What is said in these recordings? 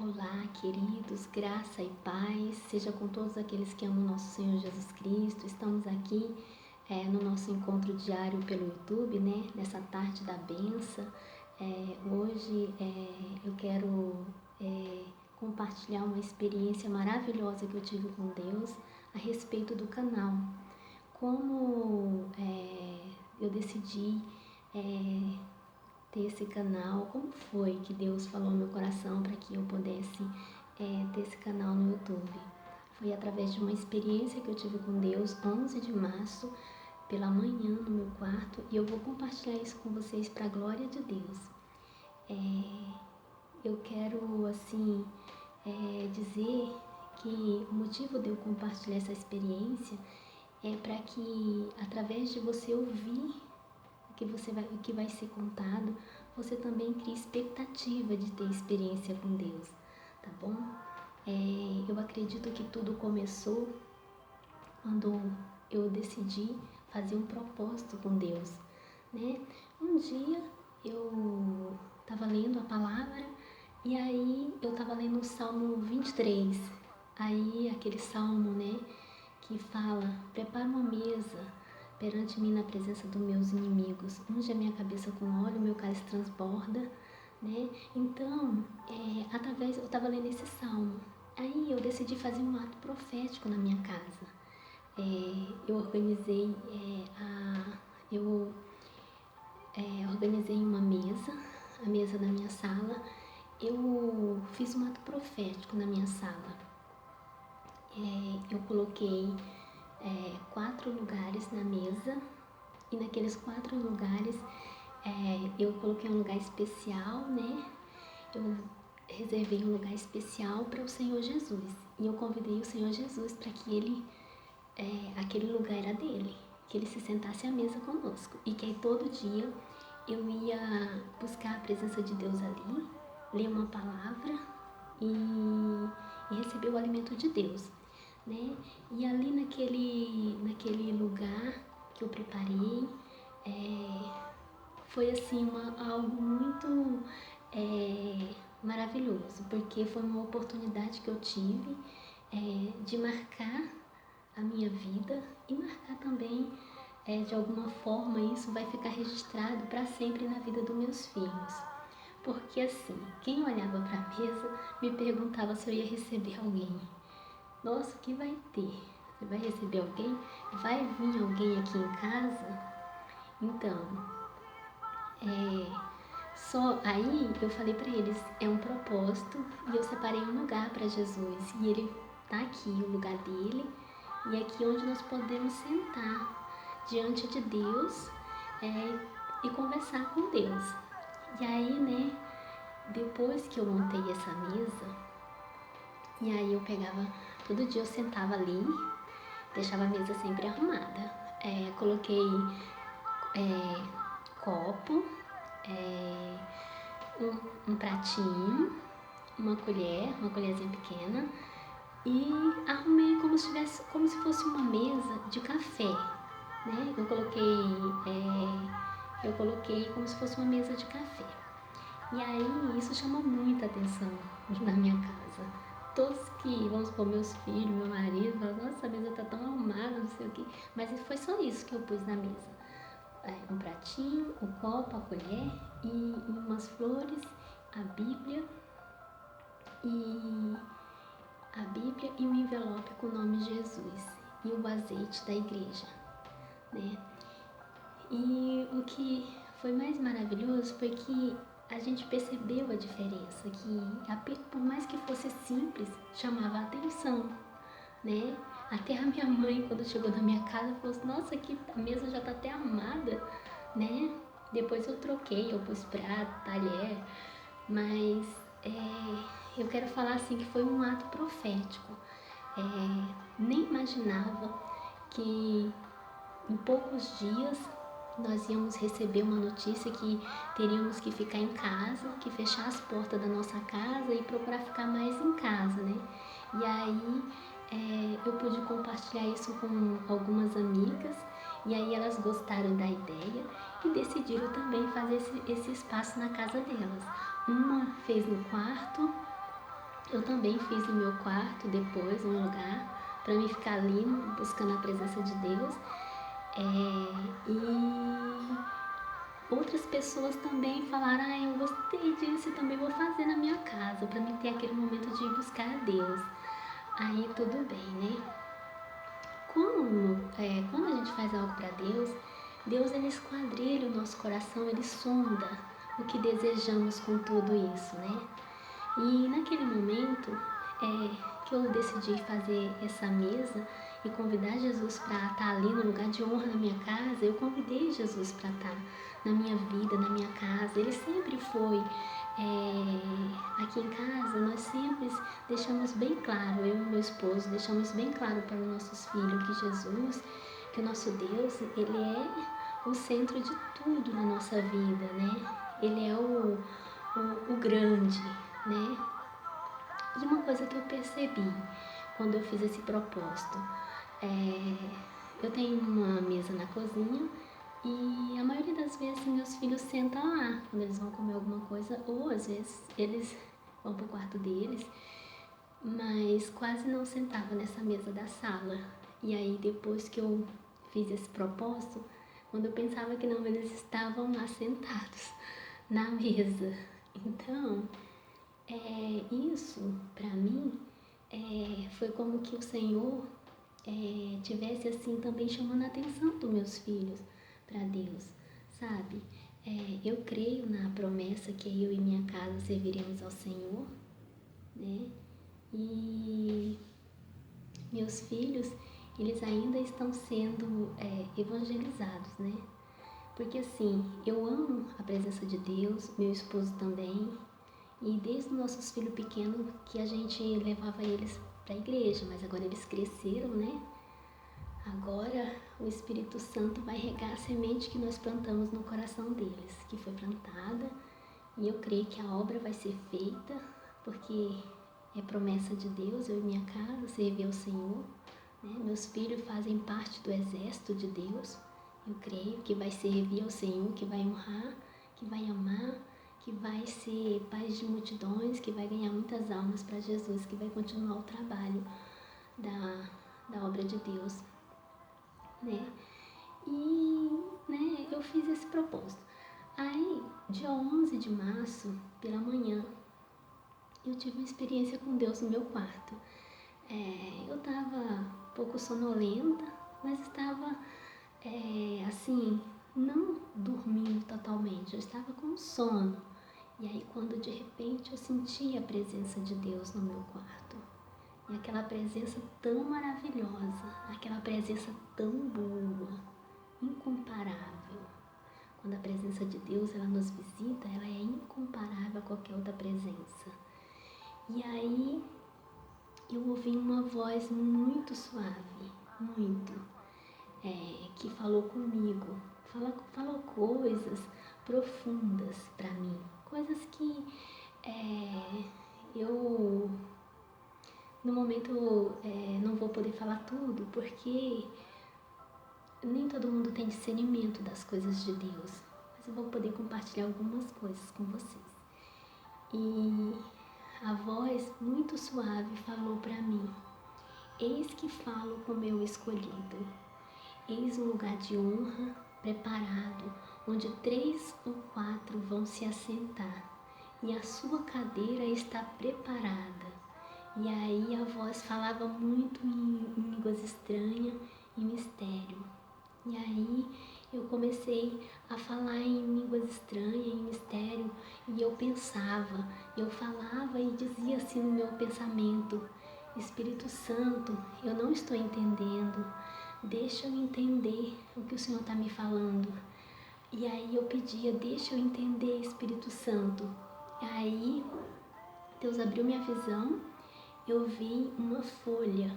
Olá, queridos, graça e paz seja com todos aqueles que amam nosso Senhor Jesus Cristo. Estamos aqui no nosso encontro diário pelo YouTube, né? Nessa tarde da benção. Hoje eu quero compartilhar uma experiência maravilhosa que eu tive com Deus a respeito do canal. Como eu decidi ter esse canal, como foi que Deus falou no meu coração para que eu pudesse ter esse canal no YouTube. Foi através de uma experiência que eu tive com Deus, 11 de março, pela manhã no meu quarto, e eu vou compartilhar isso com vocês para a glória de Deus. Eu quero, assim, dizer que o motivo de eu compartilhar essa experiência é para que, através de você ouvir o que vai ser contado, você também cria expectativa de ter experiência com Deus, tá bom? Eu acredito que tudo começou quando eu decidi fazer um propósito com Deus, né? Um dia eu estava lendo a palavra e aí eu estava lendo o Salmo 23, aí aquele salmo, né, que fala: prepara uma mesa perante mim na presença dos meus inimigos, unge a minha cabeça com óleo, meu cálice transborda, né? Então, eu estava lendo esse salmo, aí eu decidi fazer um ato profético na minha casa. Eu organizei organizei uma mesa, a mesa da minha sala. Eu fiz um ato profético na minha sala. Eu coloquei 4 lugares na mesa, e naqueles 4 lugares eu coloquei um lugar especial, né? Eu reservei um lugar especial para o Senhor Jesus, e eu convidei o Senhor Jesus para que ele, aquele lugar era dele, que ele se sentasse à mesa conosco, e que aí todo dia eu ia buscar a presença de Deus ali, ler uma palavra e receber o alimento de Deus, né? E ali naquele lugar que eu preparei, foi assim algo muito maravilhoso, porque foi uma oportunidade que eu tive de marcar a minha vida e marcar também, de alguma forma, isso vai ficar registrado para sempre na vida dos meus filhos. Porque assim, quem olhava para a mesa me perguntava se eu ia receber alguém. Nossa, o que vai ter? Você vai receber alguém? Vai vir alguém aqui em casa? Então, só aí eu falei para eles, é um propósito, e eu separei um lugar para Jesus, e ele tá aqui, o lugar dele, e é aqui onde nós podemos sentar diante de Deus e conversar com Deus. E aí, né, depois que eu montei essa mesa, e aí eu pegava, todo dia eu sentava ali, deixava a mesa sempre arrumada. Coloquei copo, um pratinho, uma colherzinha pequena, e arrumei como se fosse uma mesa de café, né? Eu coloquei como se fosse uma mesa de café. E aí isso chamou muita atenção na minha casa. Todos que, vamos supor, meus filhos, meu marido, falaram: nossa, a mesa tá tão arrumada, não sei o quê. Mas foi só isso que eu pus na mesa. Um pratinho, o copo, a colher e umas flores, a Bíblia e um envelope com o nome Jesus e o azeite da igreja, né? E o que foi mais maravilhoso foi que a gente percebeu a diferença, que por mais que fosse simples, chamava a atenção, né? Até a minha mãe, quando chegou na minha casa, falou assim: nossa, aqui a mesa já tá até arrumada, né? Depois eu troquei, eu pus prato, talher, mas eu quero falar assim que foi um ato profético. Nem imaginava que em poucos dias nós íamos receber uma notícia que teríamos que ficar em casa, que fechar as portas da nossa casa e procurar ficar mais em casa, né? E aí eu pude compartilhar isso com algumas amigas, e aí elas gostaram da ideia e decidiram também fazer esse espaço na casa delas. Uma fez no quarto, Eu também fiz no meu quarto depois um lugar para mim ficar ali buscando a presença de Deus. E outras pessoas também falaram, eu gostei disso e também vou fazer na minha casa, para mim ter aquele momento de buscar a Deus. Aí tudo bem, né? Quando a gente faz algo para Deus, Deus ele esquadrilha o nosso coração, ele sonda o que desejamos com tudo isso, né? E naquele momento que eu decidi fazer essa mesa e convidar Jesus para estar ali no lugar de honra na minha casa, eu convidei Jesus para estar na minha vida, na minha casa. Ele sempre foi. Aqui em casa, nós sempre deixamos bem claro, eu e meu esposo, deixamos bem claro para os nossos filhos que Jesus, que o nosso Deus, ele é o centro de tudo na nossa vida, né? Ele é o grande, né? E uma coisa que eu percebi quando eu fiz esse propósito, eu tenho uma mesa na cozinha e a maioria das vezes meus filhos sentam lá quando eles vão comer alguma coisa, ou às vezes eles vão pro quarto deles, mas quase não sentava nessa mesa da sala. E aí depois que eu fiz esse propósito, quando eu pensava que não, eles estavam lá sentados na mesa. Então, isso para mim foi como que o Senhor tivesse assim também chamando a atenção dos meus filhos para Deus, sabe? Eu creio na promessa que eu e minha casa serviremos ao Senhor, né? E meus filhos, eles ainda estão sendo evangelizados, né? Porque assim, eu amo a presença de Deus, meu esposo também, e desde os nossos filhos pequenos que a gente levava eles para a igreja, mas agora eles cresceram, né? Agora o Espírito Santo vai regar a semente que nós plantamos no coração deles, que foi plantada, e eu creio que a obra vai ser feita, porque é promessa de Deus, eu e minha casa servir ao Senhor, né? Meus filhos fazem parte do exército de Deus, eu creio que vai servir ao Senhor, que vai honrar, que vai amar, que vai ser paz de multidões, que vai ganhar muitas almas para Jesus, que vai continuar o trabalho da obra de Deus, né? E, né, eu fiz esse propósito. Aí, dia 11 de março, pela manhã, eu tive uma experiência com Deus no meu quarto. Eu estava um pouco sonolenta, mas estava, assim, não dormindo totalmente, eu estava com sono. E aí, quando de repente eu senti a presença de Deus no meu quarto, e aquela presença tão maravilhosa, aquela presença tão boa, incomparável. Quando a presença de Deus ela nos visita, ela é incomparável a qualquer outra presença. E aí eu ouvi uma voz muito suave, muito, que falou comigo, falou coisas profundas para mim, coisas que eu no momento não vou poder falar tudo, porque nem todo mundo tem discernimento das coisas de Deus, mas eu vou poder compartilhar algumas coisas com vocês. E a voz muito suave falou para mim: eis que falo com meu escolhido, eis um lugar de honra preparado, onde 3 ou 4 vão se assentar, e a sua cadeira está preparada. E aí a voz falava muito em línguas estranhas e mistério. E aí eu comecei a falar em línguas estranhas, em mistério, e eu pensava, eu falava e dizia assim no meu pensamento: Espírito Santo, eu não estou entendendo, deixa eu entender o que o Senhor está me falando. E aí eu pedia: deixa eu entender, Espírito Santo. E aí Deus abriu minha visão, eu vi uma folha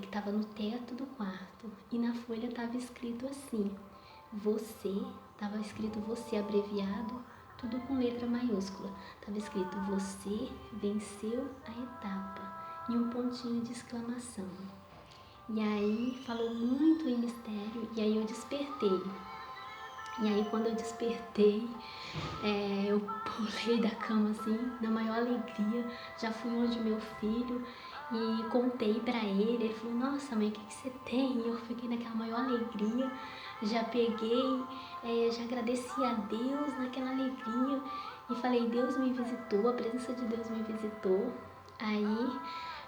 que estava no teto do quarto, e na folha estava escrito assim: estava escrito você abreviado, tudo com letra maiúscula. Estava escrito: você venceu a etapa, e um pontinho de exclamação. E aí falou muito em mistério, e aí eu despertei. E aí quando eu despertei, eu pulei da cama assim, na maior alegria, já fui onde meu filho e contei pra ele falou, nossa mãe, o que você tem? E eu fiquei naquela maior alegria, já peguei, já agradeci a Deus naquela alegria e falei, Deus me visitou, a presença de Deus me visitou. Aí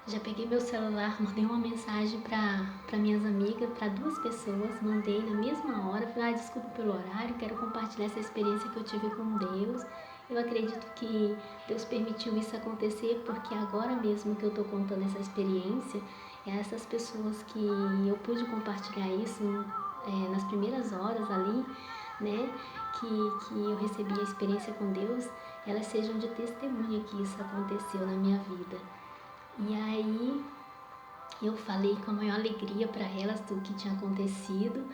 já peguei meu celular, mandei uma mensagem para minhas amigas, para 2 pessoas, mandei na mesma hora, falei, desculpa pelo horário, quero compartilhar essa experiência que eu tive com Deus. Eu acredito que Deus permitiu isso acontecer, porque agora mesmo que eu estou contando essa experiência, essas pessoas que eu pude compartilhar isso nas primeiras horas ali, né, que eu recebi a experiência com Deus, elas sejam de testemunha que isso aconteceu na minha vida. E aí eu falei com a maior alegria para elas do que tinha acontecido.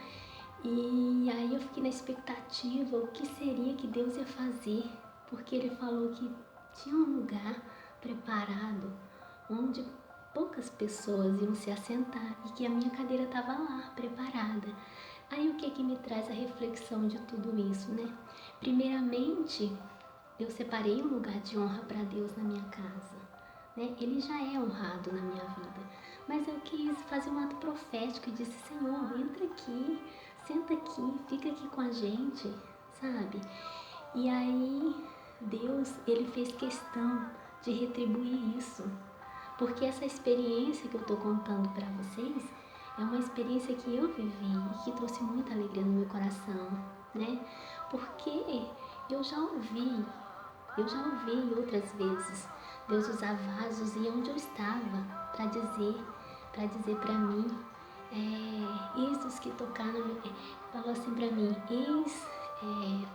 E aí eu fiquei na expectativa o que seria que Deus ia fazer, porque Ele falou que tinha um lugar preparado onde poucas pessoas iam se assentar e que a minha cadeira estava lá, preparada. Aí o que me traz a reflexão de tudo isso, né? Primeiramente, eu separei um lugar de honra para Deus na minha casa. Né? Ele já é honrado na minha vida, mas eu quis fazer um ato profético e disse, Senhor, entra aqui, senta aqui, fica aqui com a gente, sabe? E aí Deus, Ele fez questão de retribuir isso, porque essa experiência que eu tô contando para vocês é uma experiência que eu vivi e que trouxe muita alegria no meu coração, né? Porque eu já ouvi outras vezes Deus usar vasos e onde eu estava para dizer para mim, eis os que tocaram, falou assim para mim,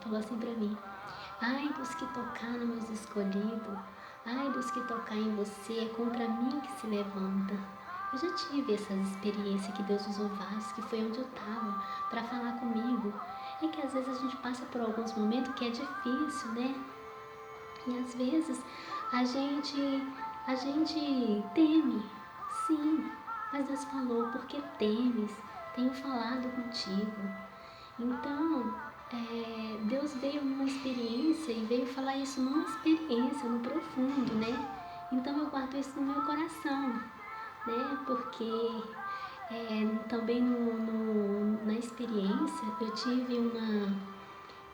falou assim para mim, ai dos que tocaram meus escolhidos, ai dos que tocar em você, é contra mim que se levanta. Eu já tive essas experiências que Deus usou vasos, que foi onde eu estava, para falar comigo. É que às vezes a gente passa por alguns momentos que é difícil, né? E às vezes a gente teme, sim, mas Deus falou, porque temes, tenho falado contigo. Então, Deus veio numa experiência e veio falar isso numa experiência, no profundo, né? Então eu guardo isso no meu coração, né? Porque também na experiência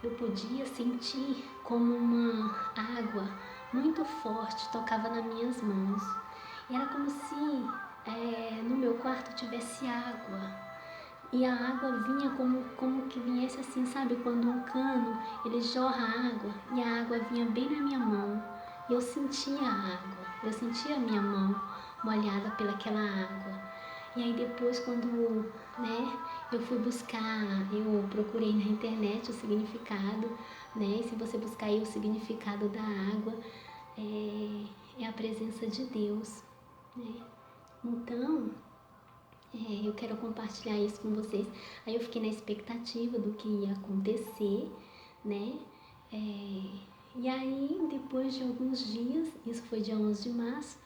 eu podia sentir como uma água muito forte tocava nas minhas mãos. E era como se no meu quarto tivesse água. E a água vinha como que viesse assim, sabe? Quando um cano, ele jorra água e a água vinha bem na minha mão. E eu sentia a água, eu sentia a minha mão molhada pelaquela água. E aí depois quando, eu fui buscar, eu procurei na internet o significado, né? E se você buscar aí o significado da água, é a presença de Deus, né? Então, eu quero compartilhar isso com vocês. Aí eu fiquei na expectativa do que ia acontecer, né? E aí, depois de alguns dias, isso foi dia 11 de março,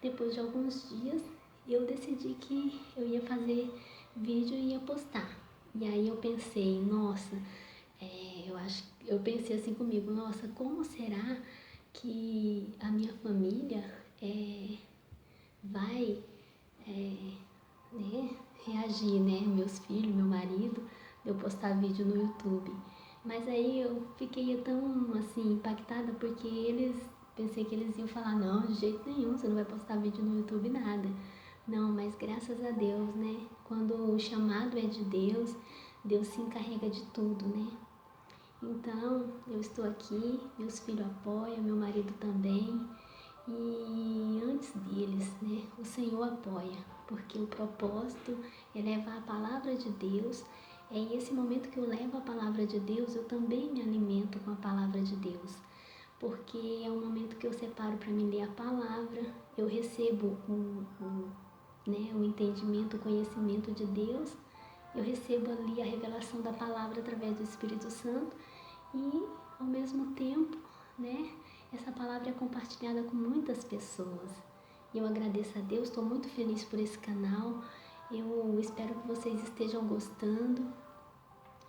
depois de alguns dias, eu decidi que eu ia fazer vídeo e ia postar. E aí eu pensei, nossa, eu pensei assim comigo, nossa, como será que a minha família vai reagir, né? Meus filhos, meu marido, de eu postar vídeo no YouTube. Mas aí eu fiquei tão assim impactada porque pensei que eles iam falar, não, de jeito nenhum, você não vai postar vídeo no YouTube, nada. Não, mas graças a Deus, né? Quando o chamado é de Deus, Deus se encarrega de tudo, né? Então, eu estou aqui, meus filhos apoiam, meu marido também. E antes deles, né, o Senhor apoia, porque o propósito é levar a palavra de Deus. É esse momento que eu levo a palavra de Deus, eu também me alimento com a palavra de Deus, porque é um momento que eu separo para me ler a palavra, eu recebo o entendimento, o conhecimento de Deus, eu recebo ali a revelação da palavra através do Espírito Santo e, ao mesmo tempo, né, essa palavra é compartilhada com muitas pessoas. E eu agradeço a Deus, estou muito feliz por esse canal. Eu espero que vocês estejam gostando.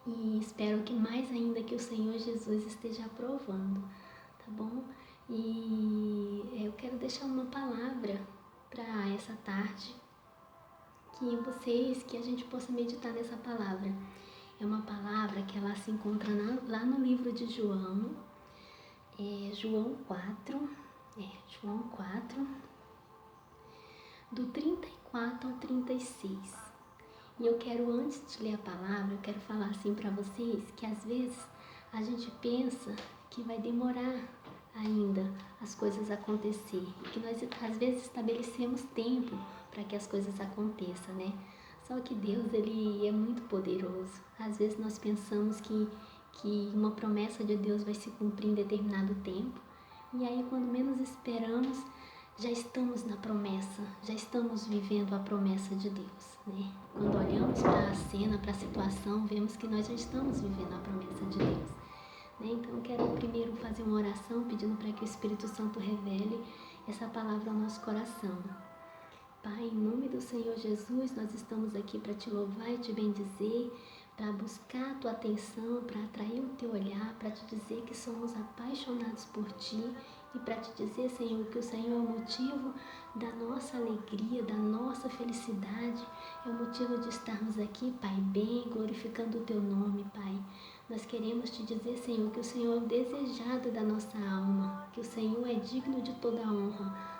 e espero que mais ainda que o Senhor Jesus esteja aprovando, tá bom? E eu quero deixar uma palavra para essa tarde, que a gente possa meditar nessa palavra. É uma palavra que ela se encontra lá no livro de João, João 4, do 34 ao 36. E eu quero, antes de ler a palavra, eu quero falar assim para vocês, que às vezes a gente pensa que vai demorar ainda as coisas acontecer, e que nós às vezes estabelecemos tempo para que as coisas aconteçam, né? Só que Deus, Ele é muito poderoso. Às vezes nós pensamos que uma promessa de Deus vai se cumprir em determinado tempo, e aí quando menos esperamos, já estamos na promessa, já estamos vivendo a promessa de Deus, né? Quando olhamos para a cena, para a situação, vemos que nós já estamos vivendo a promessa de Deus, né? Então eu quero primeiro fazer uma oração pedindo para que o Espírito Santo revele essa palavra ao nosso coração. Pai, em nome do Senhor Jesus, nós estamos aqui para te louvar e te bendizer, para buscar a tua atenção, para atrair o teu olhar, para te dizer que somos apaixonados por ti e para te dizer, Senhor, que o Senhor é o motivo da nossa alegria, da nossa felicidade, é o motivo de estarmos aqui, Pai, bem, glorificando o teu nome, Pai. Nós queremos te dizer, Senhor, que o Senhor é o desejado da nossa alma, que o Senhor é digno de toda a honra.